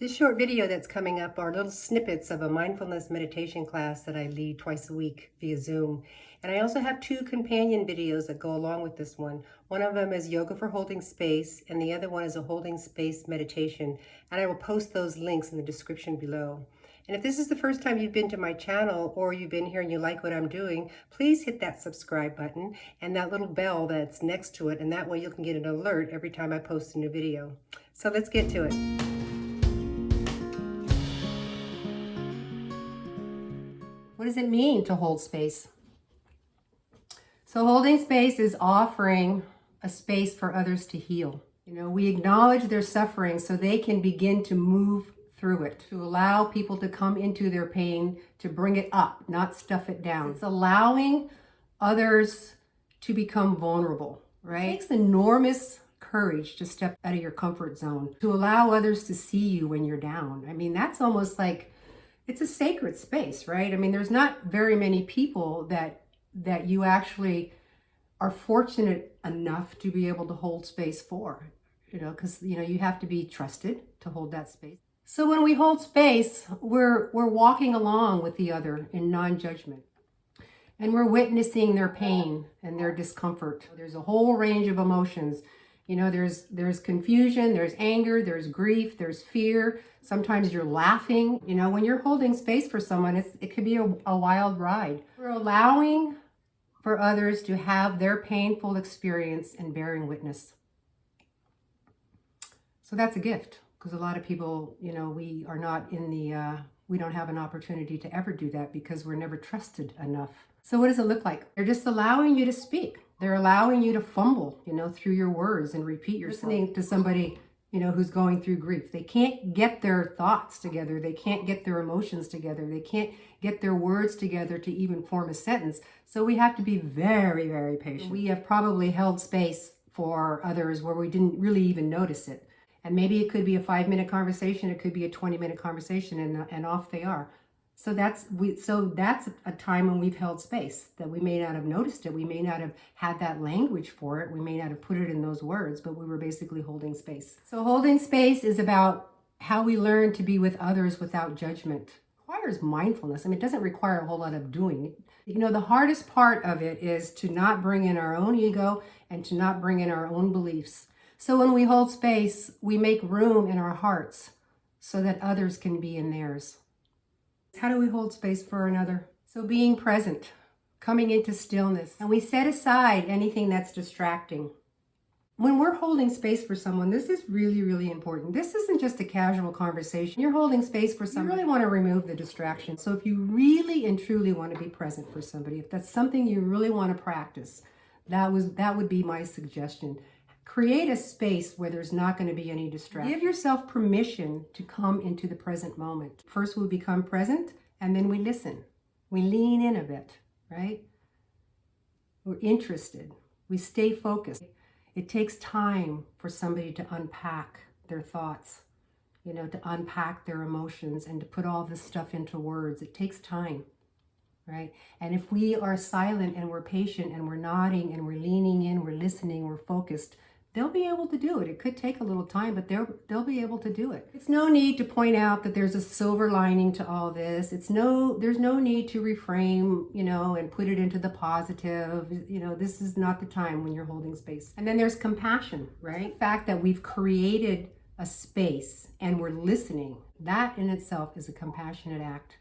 This short video that's coming up are little snippets of a mindfulness meditation class that I lead twice a week via Zoom. And I also have two companion videos that go along with this one. One of them is yoga for holding space, and the other one is a holding space meditation. And I will post those links in the description below. And if this is the first time you've been to my channel, or you've been here and you like what I'm doing, please hit that subscribe button and that little bell that's next to it, and that way you can get an alert every time I post a new video. So let's get to it. What does it mean to hold space? So holding space is offering a space for others to heal. We acknowledge their suffering so they can begin to move through it, to allow people to come into their pain, to bring it up, not stuff it down. It's allowing others to become vulnerable, right? It takes enormous courage to step out of your comfort zone, to allow others to see you when you're down. That's almost like it's a sacred space, right? There's not very many people that you actually are fortunate enough to be able to hold space for, because you have to be trusted to hold that space. So when we hold space, we're walking along with the other in non-judgment, and we're witnessing their pain and their discomfort. There's a whole range of emotions. There's confusion, there's anger, there's grief, there's fear. Sometimes you're laughing. When you're holding space for someone, it could be a wild ride. We're allowing for others to have their painful experience and bearing witness. So that's a gift, because a lot of people, we are not we don't have an opportunity to ever do that because we're never trusted enough. So what does it look like? They're just allowing you to speak. They're allowing you to fumble, through your words and repeat yourself. Listening to somebody, who's going through grief. They can't get their thoughts together. They can't get their emotions together. They can't get their words together to even form a sentence. So we have to be very, very patient. We have probably held space for others where we didn't really even notice it. And maybe it could be a 5-minute conversation. It could be a 20-minute conversation, and off they are. So that's a time when we've held space that we may not have noticed it. We may not have had that language for it. We may not have put it in those words, but we were basically holding space. So holding space is about how we learn to be with others without judgment. It requires mindfulness. It doesn't require a whole lot of doing. The hardest part of it is to not bring in our own ego and to not bring in our own beliefs. So when we hold space, we make room in our hearts so that others can be in theirs. How do we hold space for another? So being present, coming into stillness, and we set aside anything that's distracting. When we're holding space for someone, this is really, really important. This isn't just a casual conversation. You're holding space for someone. You really want to remove the distraction. So if you really and truly want to be present for somebody, if that's something you really want to practice, that would be my suggestion. Create a space where there's not going to be any distraction. Give yourself permission to come into the present moment. First we become present, and then we listen. We lean in a bit, right? We're interested. We stay focused. It takes time for somebody to unpack their thoughts, to unpack their emotions and to put all this stuff into words. It takes time, right? And if we are silent and we're patient and we're nodding and we're leaning in, we're listening, we're focused, they'll be able to do it. It could take a little time, but they'll be able to do it. It's no need to point out that there's a silver lining to all this. There's no need to reframe, and put it into the positive. This is not the time when you're holding space. And then there's compassion, right? The fact that we've created a space and we're listening, that in itself is a compassionate act.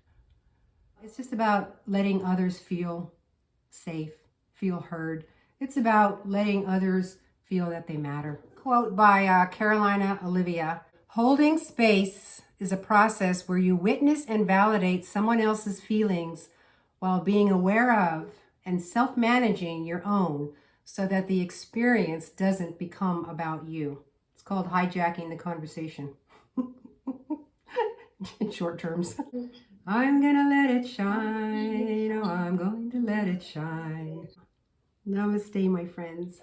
It's just about letting others feel safe, feel heard. It's about letting others feel that they matter. Quote by Carolina Olivia: holding space is a process where you witness and validate someone else's feelings while being aware of and self-managing your own so that the experience doesn't become about you. It's called hijacking the conversation. In short terms. I'm gonna let it shine. Oh, I'm going to let it shine. Namaste, my friends.